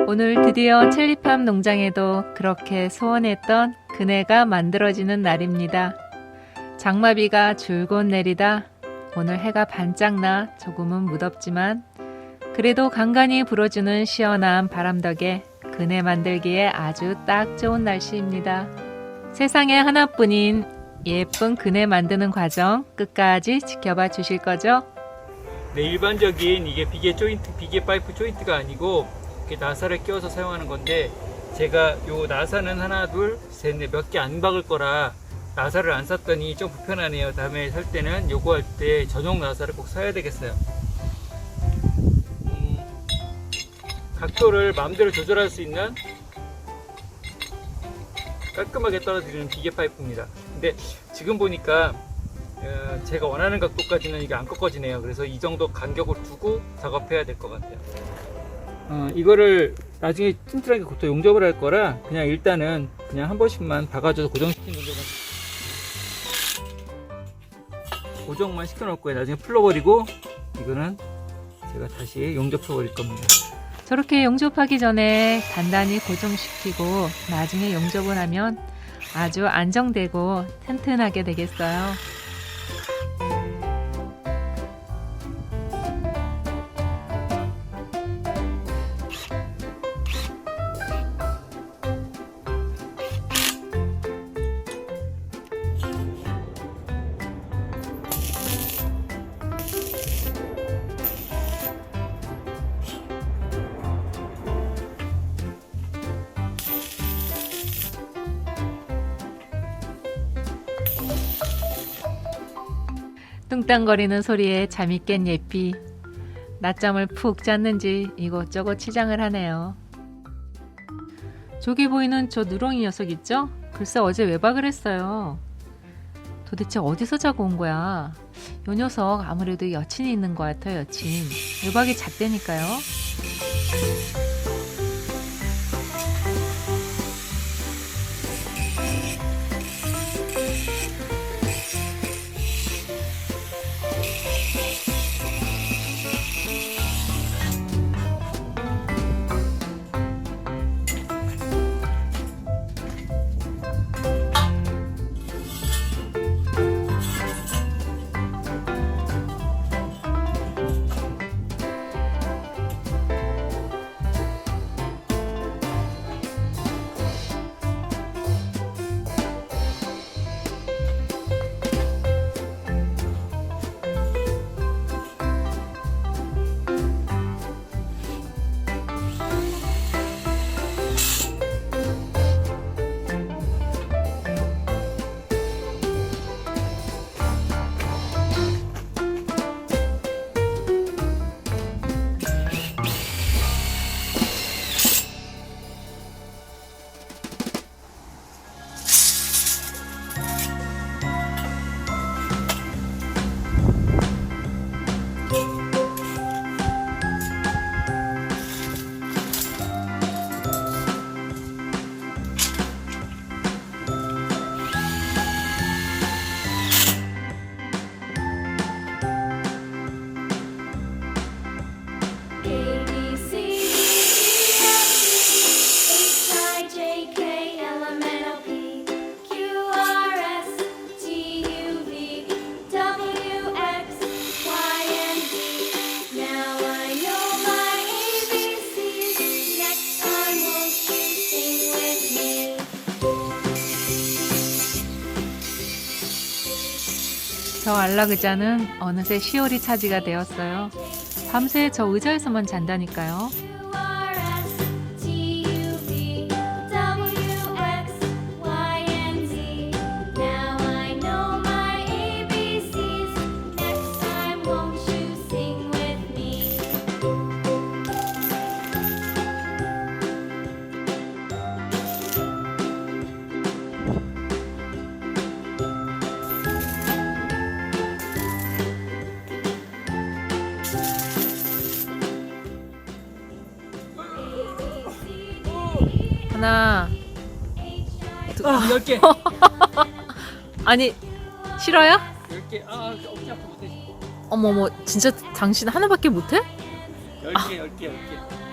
오늘 드디어 첼리팜 농장에도 그렇게 소원했던 그네가 만들어지는 날입니다. 장마비가 줄곧 내리다 오늘 해가 반짝 나 조금은 무덥지만 그래도 간간히 불어주는 시원한 바람 덕에 그네 만들기에 아주 딱 좋은 날씨입니다. 세상에 하나뿐인 예쁜 그네 만드는 과정 끝까지 지켜봐 주실 거죠? 네, 일반적인 이게 비계 파이프 조인트가 아니고 이렇게 나사를 끼워서 사용하는 건데, 제가 요 나사는 하나 둘 셋 넷 몇 개 안 박을 거라 나사를 안 샀더니 좀 불편하네요. 다음에 살 때는 요거 할 때 전용 나사를 꼭 사야 되겠어요. 각도를 마음대로 조절할 수 있는 깔끔하게 떨어지는 비계 파이프입니다. 근데 지금 보니까 제가 원하는 각도까지는 이게 안 꺾어지네요. 그래서 이 정도 간격을 두고 작업해야 될 것 같아요. 이거를 나중에 튼튼하게 또 용접을 할 거라 그냥 일단은 그냥 한 번씩만 박아줘서 고정시키는 정도만 고정만 시켜 놓을 거예요. 나중에 풀러버리고 이거는 제가 다시 용접해 버릴 겁니다. 저렇게 용접하기 전에 단단히 고정시키고 나중에 용접을 하면 아주 안정되고 튼튼하게 되겠어요. 뚱땅거리는 소리에 잠이 깬 예삐. 낮잠을 푹 잤는지 이곳저곳 치장을 하네요. 저기 보이는 저 누렁이 녀석 있죠? 글쎄 어제 외박을 했어요. 도대체 어디서 자고 온 거야? 요 녀석 아무래도 여친이 있는 것 같아요. 여친. 외박이 잦다니까요. 저 안락의자는 어느새 시월이 차지가 되었어요. 밤새 저 의자에서만 잔다니까요. 하나, 10개. 아니 싫어요? 10개. 아, 어깨 아파 못해. 어머머, 진짜 당신 하나밖에 못해? 10개, 10개, 10개.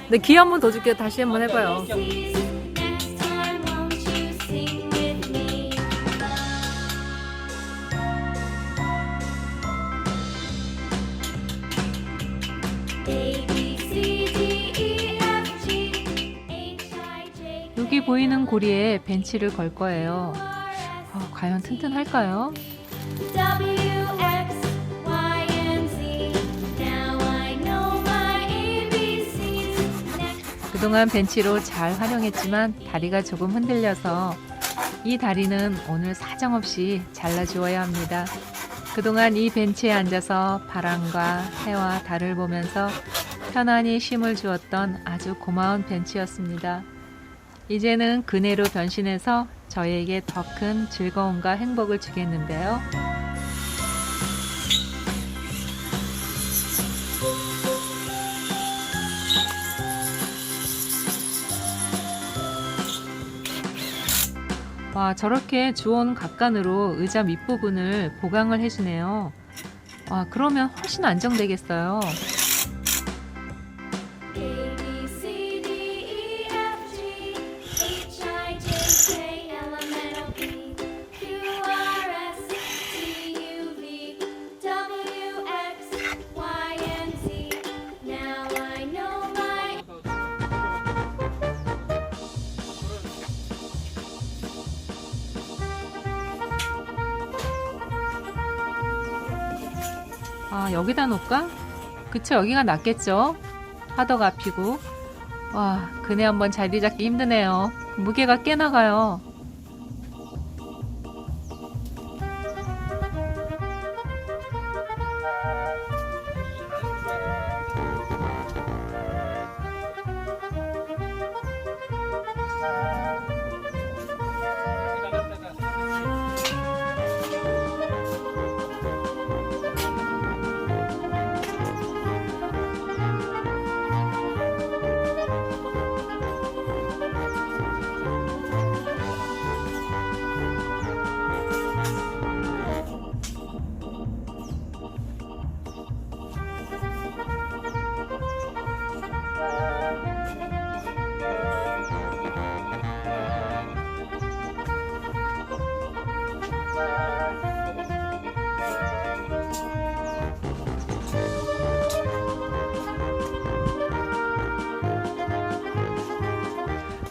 네, 기회 한 번 더 줄게요. 다시 한번 해봐요. Next time, won't you sing with me? A, B, C, D, E, F, G, H, I, J, K, 여기 보이는 고리에 벤치를 걸 거예요. L, M, N, 과연 튼튼할까요? W, X, Y, and Z. Now I know my ABCs. Next. 그동안 벤치로 잘 활용했지만 다리가 조금 흔들려서 이 다리는 오늘 사정없이 잘라주어야 합니다. 그동안 이 벤치에 앉아서 바람과 해와 달을 보면서 편안히 쉼을 주었던 아주 고마운 벤치였습니다. 이제는 그네로 변신해서 저에게 더 큰 즐거움과 행복을 주겠는데요. 와, 저렇게 주온 각간으로 의자 밑부분을 보강을 해주네요. 와, 그러면 훨씬 안정되겠어요. A, B, C, D, E, F, G, H, I, J, K, L, M, N, O, P, Q, R, S, T, U, V, W, X, Y, and Z. Now I know my 아, 여기다 놓을까? 그쵸, 여기가 낫겠죠? 하덕 앞이고. 와, 그네 한번 자리 잡기 힘드네요. 무게가 꽤 나가요.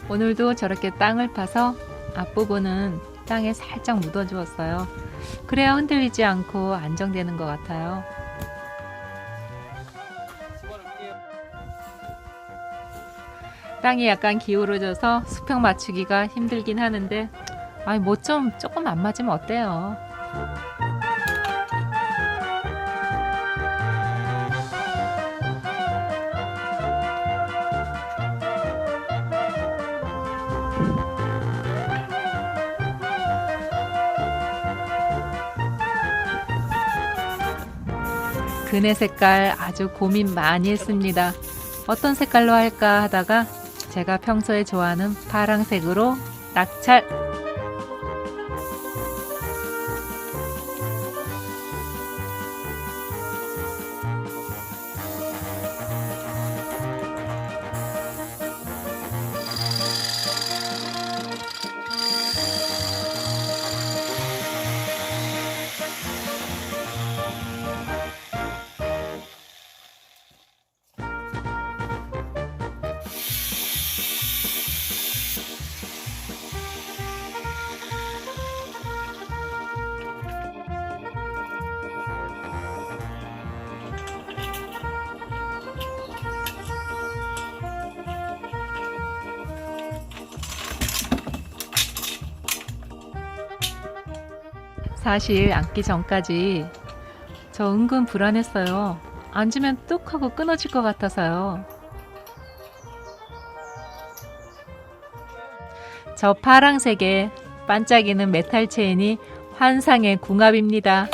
오늘도 저렇게 땅을 파서 앞부분은 땅에 살짝 묻어주었어요. 그래야 흔들리지 않고 안정되는 것 같아요. 땅이 약간 기울어져서 수평 맞추기가 힘들긴 하는데, 아니 뭐 좀 조금 안 맞으면 어때요? 그네 색깔 아주 고민 많이 했습니다. 어떤 색깔로 할까 하다가 제가 평소에 좋아하는 파랑색으로 낙찰! 사실 앉기 전까지 저 은근 불안했어요. 앉으면 뚝 하고 끊어질 것 같아서요. 저 파랑색의 반짝이는 메탈 체인이 환상의 궁합입니다.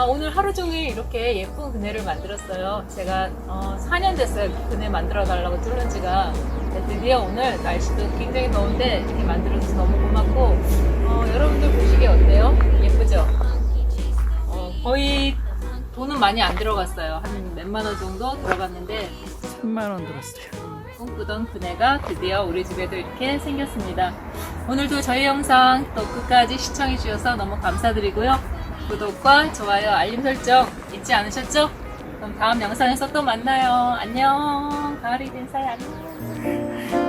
오늘 하루 종일 이렇게 예쁜 그네를 만들었어요. 제가 4년 됐어요. 그네 만들어 달라고 뚫은 지가. 드디어 오늘 날씨도 굉장히 더운데 이렇게 만들어줘서 너무 고맙고 여러분들 보시기에 어때요? 예쁘죠? 거의 돈은 많이 안 들어갔어요. 한 몇만 원 정도 들어갔는데 3만 원 들었어요. 꿈꾸던 그네가 드디어 우리 집에도 이렇게 생겼습니다. 오늘도 저희 영상 또 끝까지 시청해 주셔서 너무 감사드리고요. 구독과 좋아요, 알림 설정 잊지 않으셨죠? 그럼 다음 영상에서 또 만나요. 안녕. 가을이 된 사이 안녕.